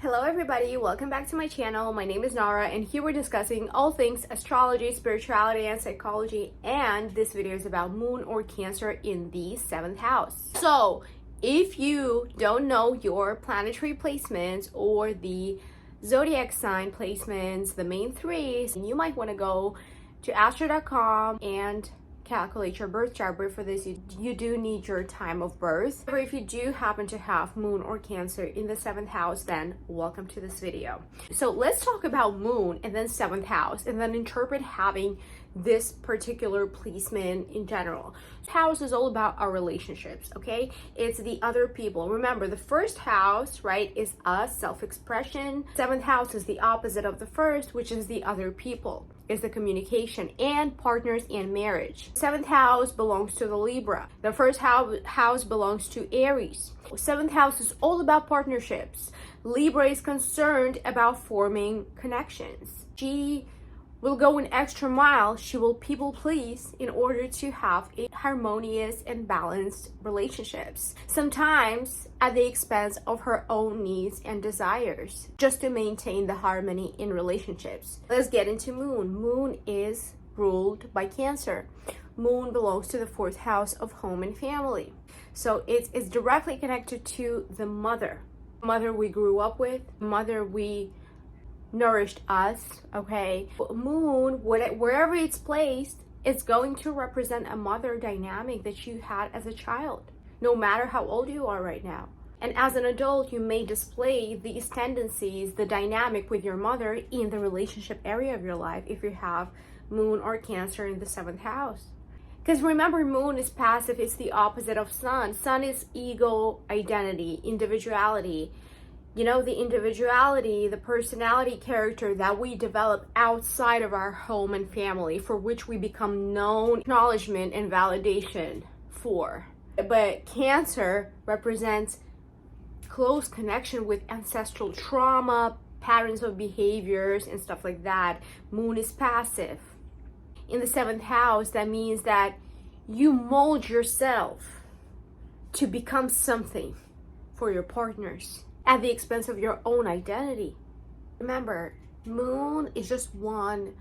Hello everybody, welcome back to my channel. My name is Nara and here we're discussing all things astrology, spirituality, and psychology, and this video is about moon or Cancer in the 7th house. So if you don't know your planetary placements or the zodiac sign placements, the main three, you might want to go to astro.com and calculate your birth chart. But for this you do need your time of birth. However, if you do happen to have moon or Cancer in the 7th house, then welcome to this video. So let's talk about moon and then 7th house and then interpret having this particular placement in general. House is all about our relationships, okay? It's the other people. Remember, the first house, right, is us, self-expression. 7th house is the opposite of the first, which is the other people, is the communication and partners and marriage. 7th house belongs to the Libra. The first house belongs to Aries. 7th house is all about partnerships. Libra is concerned about forming connections. She will go an extra mile. She will people please in order to have a harmonious and balanced relationships, sometimes at the expense of her own needs and desires, just to maintain the harmony in relationships. Let's get into moon. Moon is ruled by Cancer. Moon belongs to the 4th house of home and family. So it's directly connected to the mother we grew up with, mother we nourished us, okay? Moon, wherever it's placed, it's going to represent a mother dynamic that you had as a child, no matter how old you are right now. And as an adult, you may display these tendencies, the dynamic with your mother in the relationship area of your life if you have moon or Cancer in the 7th house. Because remember, moon is passive, it's the opposite of sun. Sun is ego, identity, individuality. You know, the individuality, the personality character that we develop outside of our home and family, for which we become known, acknowledgement, and validation for. But Cancer represents close connection with ancestral trauma, patterns of behaviors, and stuff like that. Moon is passive. In the 7th house, that means that you mold yourself to become something for your partners at the expense of your own identity. Remember, moon is just one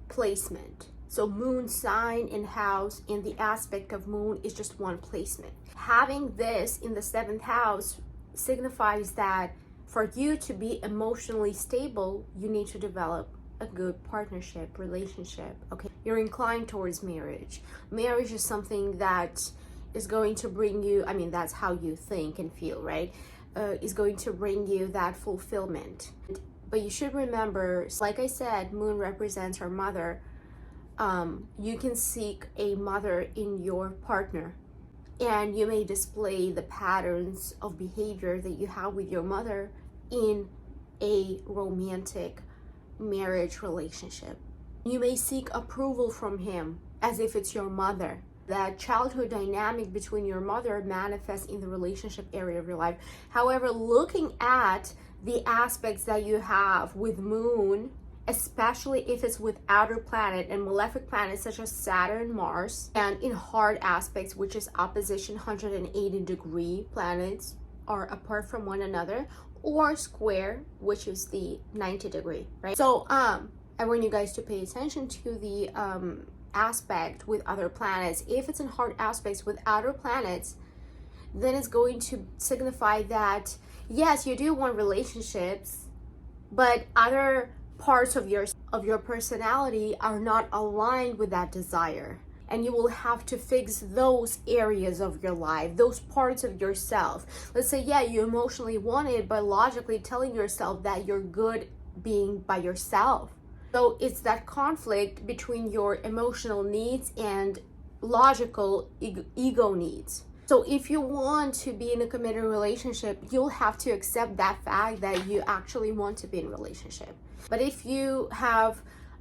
placement. So moon sign and house and the aspect of moon is just one placement. Having this in the 7th house signifies that for you to be emotionally stable, you need to develop a good partnership, relationship, okay? You're inclined towards marriage. Marriage is something that is going to bring you, I mean, that's how you think and feel, right? Is going to bring you that fulfillment. But you should remember, like I said, moon represents our mother. You can seek a mother in your partner, and you may display the patterns of behavior that you have with your mother in a romantic marriage relationship. You may seek approval from him as if it's your mother. That childhood dynamic between your mother manifests in the relationship area of your life. However, looking at the aspects that you have with moon, especially if it's with outer planet and malefic planets such as Saturn, Mars, and in hard aspects, which is opposition 180-degree planets are apart from one another, or square, which is the 90-degree, right? So I want you guys to pay attention to the aspect with other planets. If it's in hard aspects with outer planets, then it's going to signify that yes, you do want relationships, but other parts of your personality are not aligned with that desire, and you will have to fix those areas of your life, those parts of yourself. Let's say, yeah, you emotionally want it, but logically telling yourself that you're good being by yourself. So it's that conflict between your emotional needs and logical ego needs. So if you want to be in a committed relationship, you'll have to accept that fact that you actually want to be in a relationship. But if you have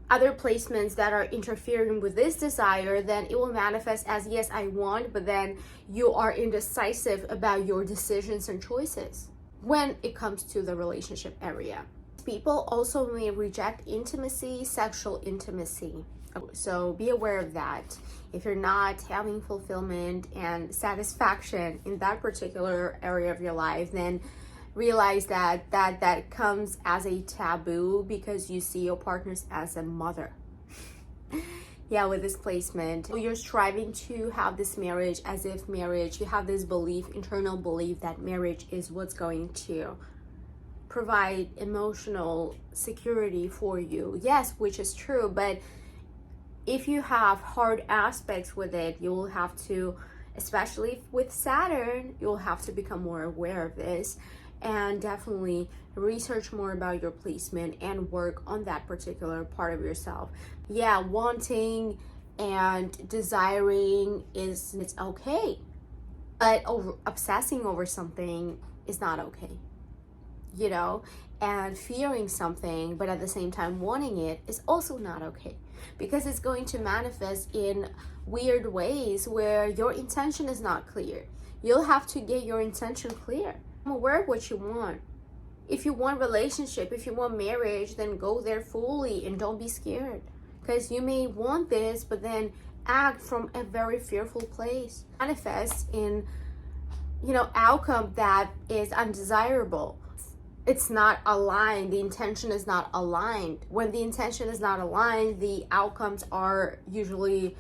other placements that are interfering with this desire, then it will manifest as, yes, I want, but then you are indecisive about your decisions and choices when it comes to the relationship area. People also may reject intimacy, sexual intimacy. So be aware of that. If you're not having fulfillment and satisfaction in that particular area of your life, then realize that comes as a taboo because you see your partners as a mother. Yeah, with this placement, you're striving to have this marriage as if marriage, you have this belief, internal belief that marriage is what's going to provide emotional security for you. Yes, which is true, but if you have hard aspects with it, you will have to, especially with Saturn, you'll have to become more aware of this and definitely research more about your placement and work on that particular part of yourself. Yeah, wanting and desiring it's okay, but obsessing over something is not okay, you know, and fearing something but at the same time wanting it is also not okay, because it's going to manifest in weird ways where your intention is not clear. You'll have to get your intention clear. I'm aware of what you want. If you want relationship, if you want marriage, then go there fully and don't be scared, because you may want this but then act from a very fearful place, manifest in, you know, outcome that is undesirable. It's not aligned. The intention is not aligned. When the intention is not aligned, the outcomes are usually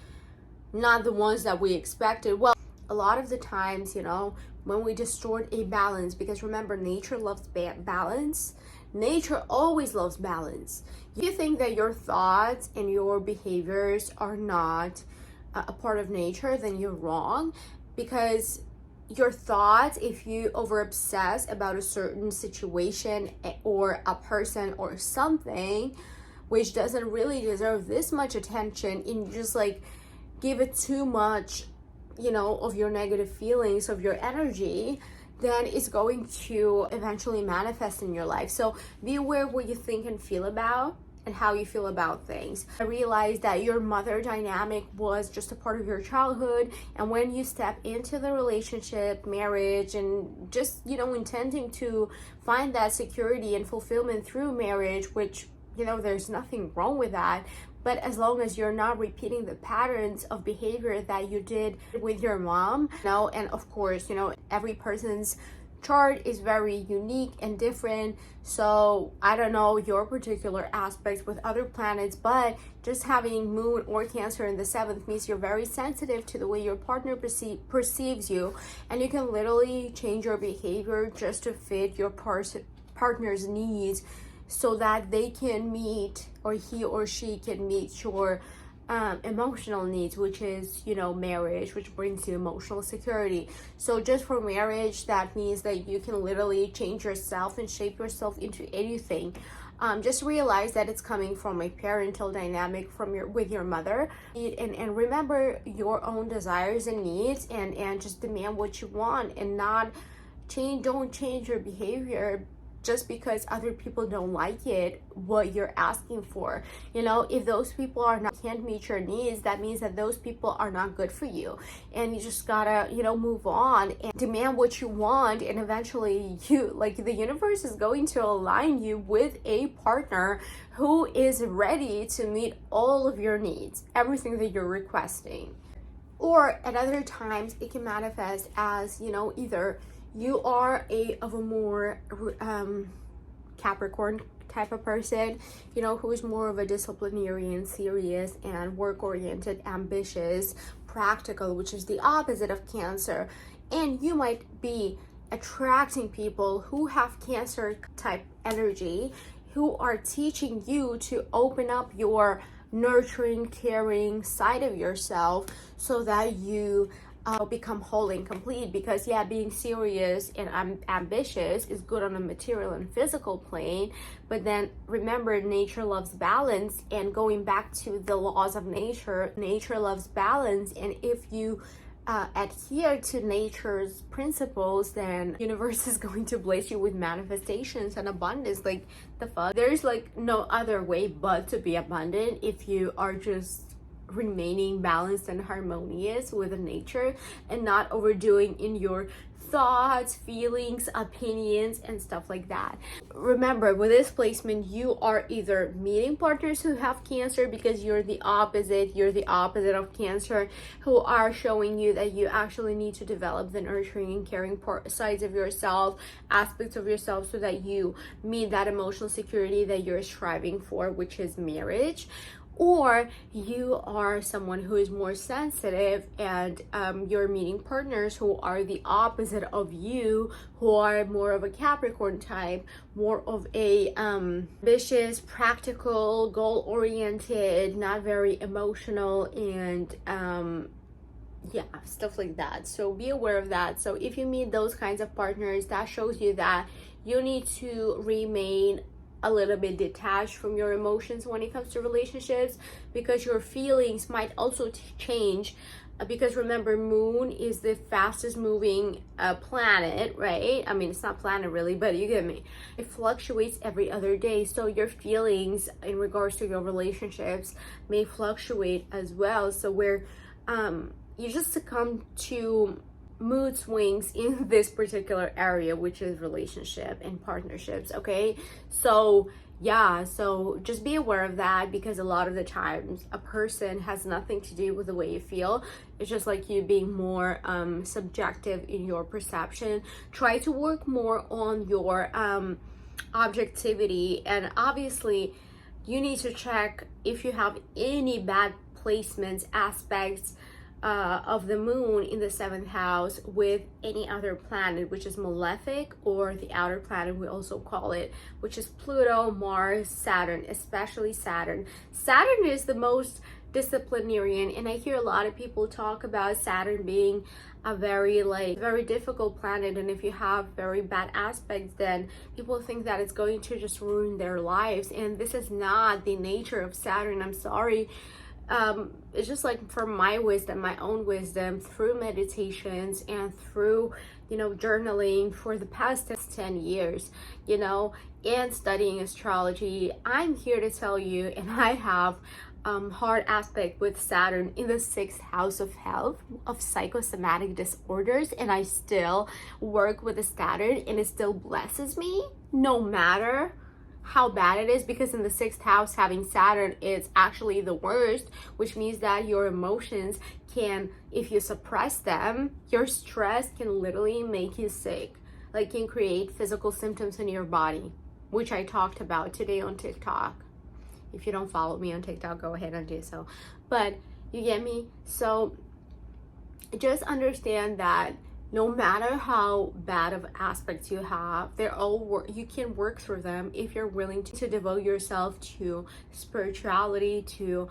not the ones that we expected. Well, a lot of the times, you know, when we distort a balance, because remember, nature loves balance. Nature always loves balance. If you think that your thoughts and your behaviors are not a part of nature, then you're wrong, because your thoughts, if you over obsess about a certain situation or a person or something which doesn't really deserve this much attention, and you just like give it too much, you know, of your negative feelings, of your energy, then it's going to eventually manifest in your life. So be aware of what you think and feel about and how you feel about things. I realized that your mother dynamic was just a part of your childhood, and when you step into the relationship, marriage, and just, you know, intending to find that security and fulfillment through marriage, which, you know, there's nothing wrong with that, but as long as you're not repeating the patterns of behavior that you did with your mom, you know, and of course, you know, every person's chart is very unique and different, so I don't know your particular aspects with other planets, but just having Moon or Cancer in the 7th means you're very sensitive to the way your partner perceives you, and you can literally change your behavior just to fit your partner's needs, so that they can meet, or he or she can meet your emotional needs, which is, you know, marriage, which brings you emotional security. So just for marriage, that means that you can literally change yourself and shape yourself into anything. Just realize that it's coming from a parental dynamic with your mother, and remember your own desires and needs, and just demand what you want, and don't change your behavior just because other people don't like it, what you're asking for. You know, if those people can't meet your needs, that means that those people are not good for you, and you just gotta, you know, move on and demand what you want, and eventually the universe is going to align you with a partner who is ready to meet all of your needs, everything that you're requesting. Or at other times it can manifest as, you know, either you are a more Capricorn type of person, you know, who is more of a disciplinarian, serious and work-oriented, ambitious, practical, which is the opposite of Cancer. And you might be attracting people who have Cancer type energy, who are teaching you to open up your nurturing, caring side of yourself, so that you become whole and complete. Because yeah, being serious and ambitious is good on a material and physical plane, but then remember, nature loves balance, and going back to the laws of nature loves balance, and if you adhere to nature's principles, then universe is going to bless you with manifestations and abundance. Like, the fuck, there's like no other way but to be abundant if you are just remaining balanced and harmonious with nature and not overdoing in your thoughts, feelings, opinions, and stuff like that. Remember, with this placement, you are either meeting partners who have Cancer because you're the opposite of Cancer, who are showing you that you actually need to develop the nurturing and caring sides of yourself, aspects of yourself, so that you meet that emotional security that you're striving for, which is marriage. Or you are someone who is more sensitive and you're meeting partners who are the opposite of you, who are more of a Capricorn type, more of a ambitious, practical, goal-oriented, not very emotional, and yeah, stuff like that. So be aware of that. So if you meet those kinds of partners, that shows you that you need to remain a little bit detached from your emotions when it comes to relationships, because your feelings might also change, because remember, moon is the fastest moving planet, right? I mean, it's not planet really, but you get me. It fluctuates every other day, so your feelings in regards to your relationships may fluctuate as well. So where you just succumb to mood swings in this particular area, which is relationship and partnerships. Okay, so yeah, so just be aware of that, because a lot of the times a person has nothing to do with the way you feel. It's just like you being more subjective in your perception. Try to work more on your objectivity, and obviously you need to check if you have any bad placements, aspects of the moon in the 7th house with any other planet, which is malefic, or the outer planet we also call it, which is Pluto, Mars, Saturn, especially Saturn. Saturn is the most disciplinarian, and I hear a lot of people talk about Saturn being a very difficult planet, and if you have very bad aspects, then people think that it's going to just ruin their lives, and this is not the nature of Saturn. I'm sorry. It's just like, from my wisdom, my own wisdom, through meditations and through, you know, journaling for the past 10 years, you know, and studying astrology, I'm here to tell you, and I have hard aspect with Saturn in the 6th house of health, of psychosomatic disorders, and I still work with the Saturn, and it still blesses me no matter how bad it is, because in the 6th house having Saturn is actually the worst, which means that your emotions can, if you suppress them, your stress can literally make you sick, like can create physical symptoms in your body, which I talked about today on TikTok. If you don't follow me on TikTok, go ahead and do so. But you get me? So just understand that no matter how bad of aspects you have, they're all you can work through them if you're willing to devote yourself to spirituality, to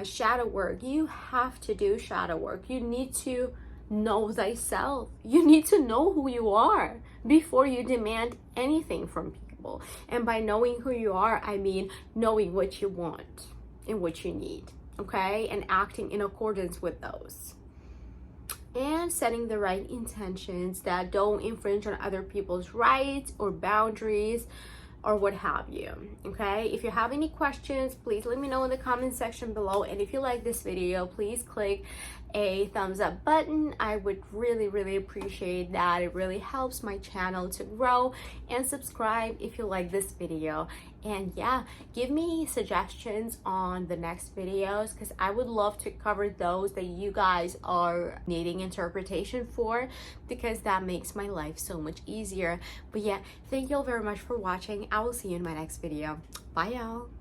shadow work. You have to do shadow work. You need to know thyself. You need to know who you are before you demand anything from people. And by knowing who you are, I mean knowing what you want and what you need, okay? And acting in accordance with those. And setting the right intentions that don't infringe on other people's rights or boundaries or what have you, okay? If you have any questions, please let me know in the comment section below. And if you like this video, please click a thumbs up button. I would really appreciate that. It really helps my channel to grow. And subscribe if you like this video. And yeah, give me suggestions on the next videos, because I would love to cover those that you guys are needing interpretation for, because that makes my life so much easier. But yeah, thank you all very much for watching. I will see you in my next video. Bye y'all.